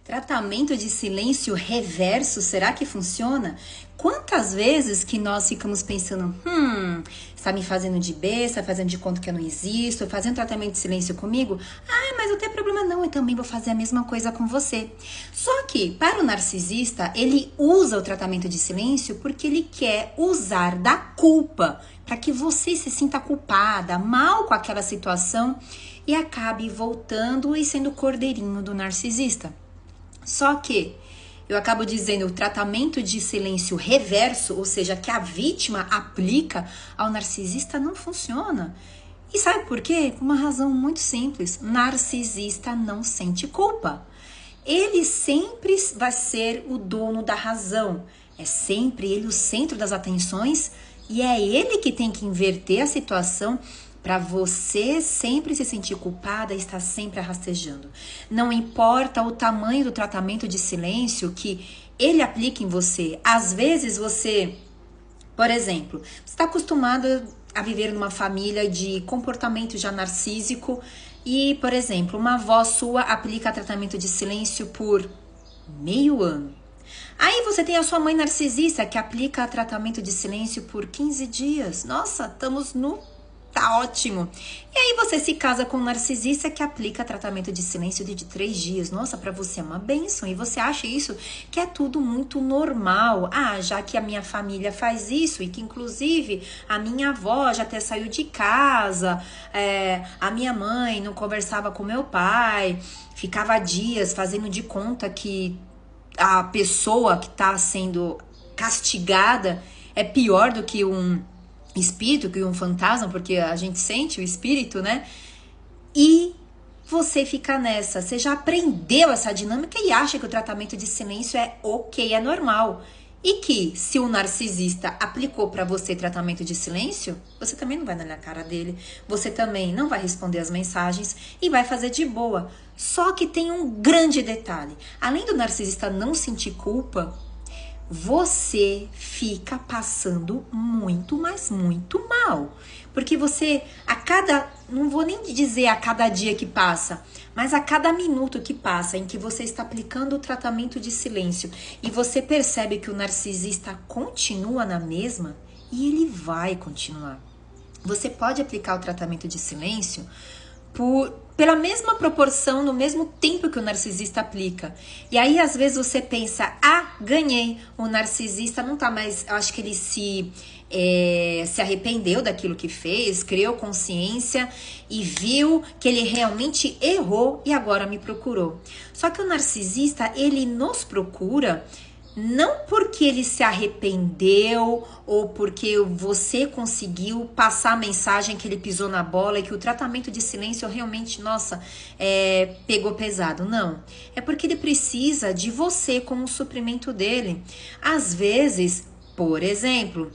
Tratamento de silêncio reverso, será que funciona? Quantas vezes que nós ficamos pensando, está me fazendo de besta, fazendo de conta que eu não existo, fazendo tratamento de silêncio comigo? Ah, mas não tem problema não, eu também vou fazer a mesma coisa com você. Só que, para o narcisista, ele usa o tratamento de silêncio porque ele quer usar da culpa, para que você se sinta culpada, mal com aquela situação e acabe voltando e sendo o cordeirinho do narcisista. Só que eu acabo dizendo o tratamento de silêncio reverso, ou seja, que a vítima aplica ao narcisista, não funciona. E sabe por quê? Por uma razão muito simples. Narcisista não sente culpa. Ele sempre vai ser o dono da razão. É sempre ele o centro das atenções e é ele que tem que inverter a situação para você sempre se sentir culpada e estar sempre rastejando. Não importa o tamanho do tratamento de silêncio que ele aplica em você. Às vezes você, por exemplo, está acostumado a viver numa família de comportamento já narcísico e, por exemplo, uma avó sua aplica tratamento de silêncio por meio ano. Aí você tem a sua mãe narcisista que aplica tratamento de silêncio por 15 dias. Nossa, estamos no... Tá ótimo. E aí você se casa com um narcisista que aplica tratamento de silêncio de 3 dias. Nossa, pra você é uma bênção. E você acha isso que é tudo muito normal. Ah, já que a minha família faz isso e que inclusive a minha avó já até saiu de casa, a minha mãe não conversava com meu pai, ficava dias fazendo de conta que a pessoa que tá sendo castigada é pior do que um espírito, que um fantasma, porque a gente sente o espírito, né? E você fica nessa, você já aprendeu essa dinâmica e acha que o tratamento de silêncio é ok, é normal. E que se o narcisista aplicou para você tratamento de silêncio, você também não vai na cara dele, você também não vai responder as mensagens e vai fazer de boa. Só que tem um grande detalhe, além do narcisista não sentir culpa, você fica passando muito, mas muito mal. Porque você, não vou nem dizer a cada dia que passa, mas a cada minuto que passa em que você está aplicando o tratamento de silêncio e você percebe que o narcisista continua na mesma, e ele vai continuar. Você pode aplicar o tratamento de silêncio pela mesma proporção, no mesmo tempo que o narcisista aplica. E aí, às vezes, você pensa, ganhei. O narcisista não tá mais... Eu acho que ele se arrependeu daquilo que fez, criou consciência e viu que ele realmente errou e agora me procurou. Só que o narcisista, ele nos procura não porque ele se arrependeu ou porque você conseguiu passar a mensagem que ele pisou na bola e que o tratamento de silêncio realmente, pegou pesado. Não. É porque ele precisa de você como suprimento dele. Às vezes, por exemplo,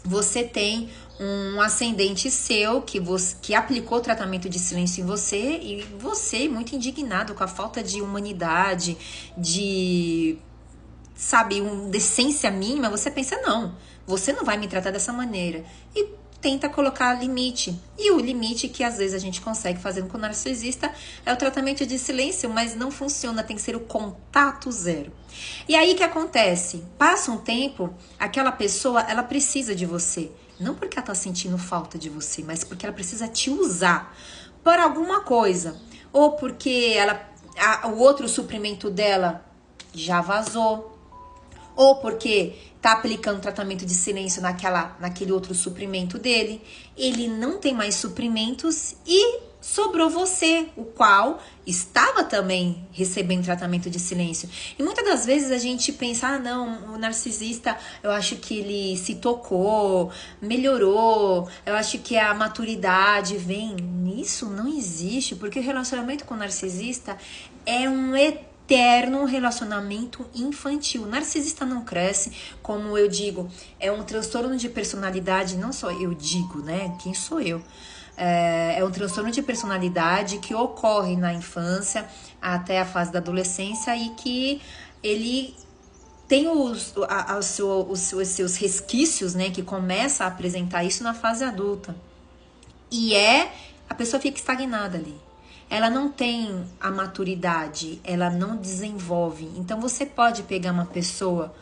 você tem um ascendente seu que aplicou tratamento de silêncio em você e você muito indignado com a falta de humanidade, de... decência mínima, você pensa, não, você não vai me tratar dessa maneira. E tenta colocar limite. E o limite que às vezes a gente consegue fazendo com o narcisista é o tratamento de silêncio, mas não funciona, tem que ser o contato zero. E aí o que acontece? Passa um tempo, aquela pessoa, ela precisa de você. Não porque ela tá sentindo falta de você, mas porque ela precisa te usar por alguma coisa. Ou porque o outro suprimento dela já vazou. Ou porque tá aplicando tratamento de silêncio naquele outro suprimento dele. Ele não tem mais suprimentos e sobrou você, o qual estava também recebendo tratamento de silêncio. E muitas das vezes a gente pensa, não, o narcisista, eu acho que ele se tocou, melhorou, eu acho que a maturidade vem. Isso não existe, porque o relacionamento com o narcisista é um eterno relacionamento infantil. O narcisista não cresce, como eu digo, é um transtorno de personalidade, não só eu digo, né? Quem sou eu? É um transtorno de personalidade que ocorre na infância até a fase da adolescência e que ele tem os seus resquícios, né? Que começa a apresentar isso na fase adulta. E a pessoa fica estagnada ali. ela não tem a maturidade, ela não desenvolve. Então você pode pegar uma pessoa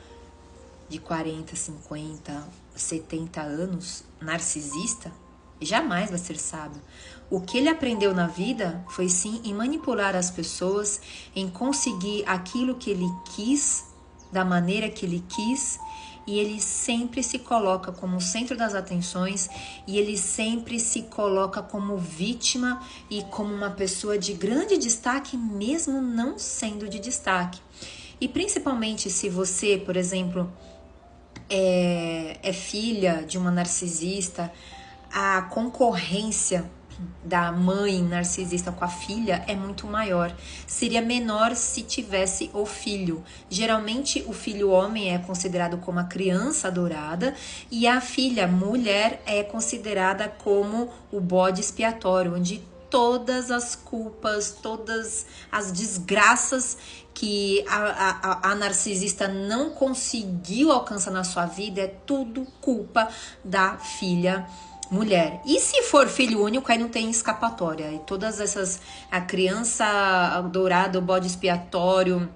de 40, 50, 70 anos, narcisista, jamais vai ser sábio. O que ele aprendeu na vida foi sim em manipular as pessoas, em conseguir aquilo que ele quis, da maneira que ele quis, e ele sempre se coloca como o centro das atenções, e ele sempre se coloca como vítima e como uma pessoa de grande destaque, mesmo não sendo de destaque. E principalmente se você, por exemplo, é filha de uma narcisista, a concorrência da mãe narcisista com a filha é muito maior. Seria menor se tivesse o filho. Geralmente o filho homem é considerado como a criança adorada e a filha mulher é considerada como o bode expiatório, onde todas as culpas, todas as desgraças que a narcisista não conseguiu alcançar na sua vida é tudo culpa da filha mulher. E se for filho único, aí não tem escapatória. E todas essas, a criança dourada, o bode expiatório,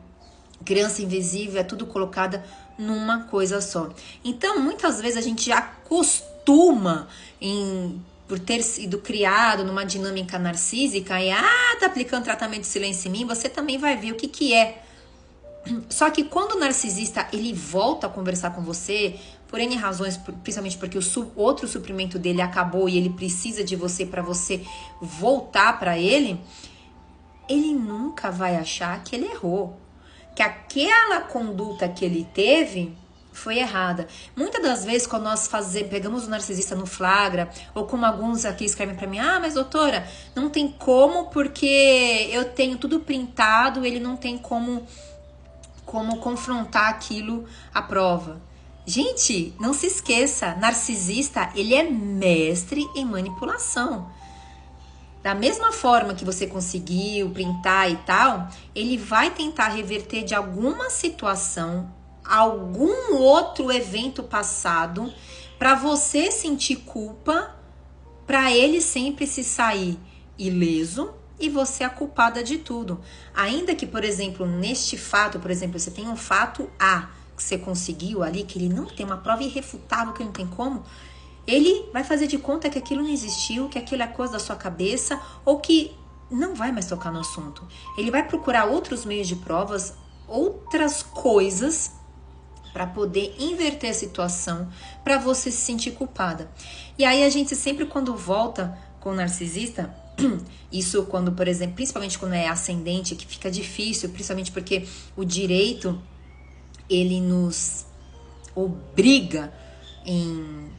criança invisível, é tudo colocada numa coisa só. Então, muitas vezes a gente acostuma por ter sido criado numa dinâmica narcísica e tá aplicando tratamento de silêncio em mim, você também vai ver o que é. Só que quando o narcisista ele volta a conversar com você, por N razões, principalmente porque o outro suprimento dele acabou e ele precisa de você para você voltar para ele, ele nunca vai achar que ele errou, que aquela conduta que ele teve foi errada. Muitas das vezes, quando nós pegamos o narcisista no flagra, ou como alguns aqui escrevem para mim, mas doutora, não tem como porque eu tenho tudo printado, ele não tem como confrontar aquilo à prova. Gente, não se esqueça, narcisista, ele é mestre em manipulação. Da mesma forma que você conseguiu printar e tal, ele vai tentar reverter de alguma situação, algum outro evento passado, para você sentir culpa, para ele sempre se sair ileso e você é a culpada de tudo. Ainda que, por exemplo, neste fato, por exemplo, você tem um fato A que você conseguiu ali, que ele não tem uma prova irrefutável, que não tem como, ele vai fazer de conta que aquilo não existiu, que aquilo é coisa da sua cabeça, ou que não vai mais tocar no assunto. Ele vai procurar outros meios de provas, outras coisas, para poder inverter a situação, para você se sentir culpada. E aí a gente sempre, quando volta com o narcisista, isso quando, por exemplo, principalmente quando é ascendente, que fica difícil, principalmente porque o direito, ele nos obriga em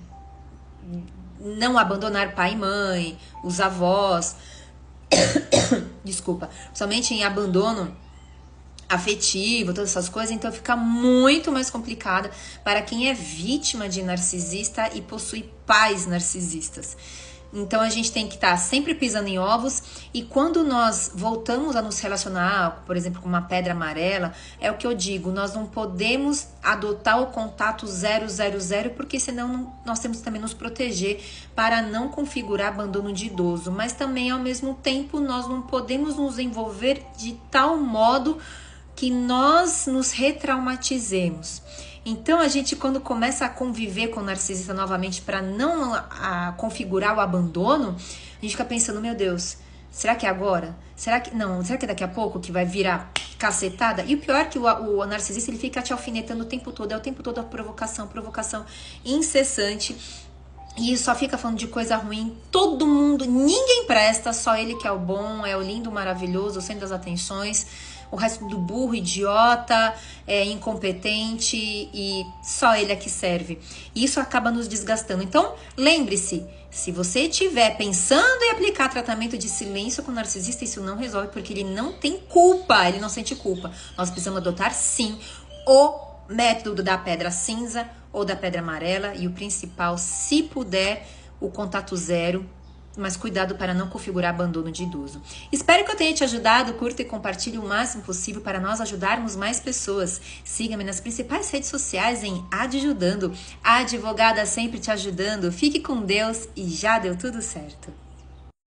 não abandonar pai e mãe, os avós, desculpa, somente em abandono afetivo, todas essas coisas, então fica muito mais complicada para quem é vítima de narcisista e possui pais narcisistas. Então a gente tem que estar sempre pisando em ovos, e quando nós voltamos a nos relacionar, por exemplo, com uma pedra amarela, é o que eu digo, nós não podemos adotar o contato 000, porque senão nós temos que também nos proteger para não configurar abandono de idoso, mas também ao mesmo tempo nós não podemos nos envolver de tal modo que nós nos retraumatizemos. Então, a gente, quando começa a conviver com o narcisista novamente para não configurar o abandono, a gente fica pensando, meu Deus, será que é agora? Será que é daqui a pouco que vai virar cacetada? E o pior é que o narcisista, ele fica te alfinetando o tempo todo, é o tempo todo a provocação incessante. E só fica falando de coisa ruim, todo mundo, ninguém presta, só ele que é o bom, é o lindo, maravilhoso, o centro das atenções. O resto do burro, idiota, incompetente, e só ele é que serve. E isso acaba nos desgastando. Então, lembre-se, se você estiver pensando em aplicar tratamento de silêncio com narcisista, isso não resolve, porque ele não tem culpa, ele não sente culpa. Nós precisamos adotar, sim, o método da pedra cinza ou da pedra amarela, e o principal, se puder, o contato zero, mas cuidado para não configurar abandono de idoso. Espero que eu tenha te ajudado, curta e compartilhe o máximo possível para nós ajudarmos mais pessoas. Siga-me nas principais redes sociais em Adjudando, a advogada sempre te ajudando. Fique com Deus e já deu tudo certo.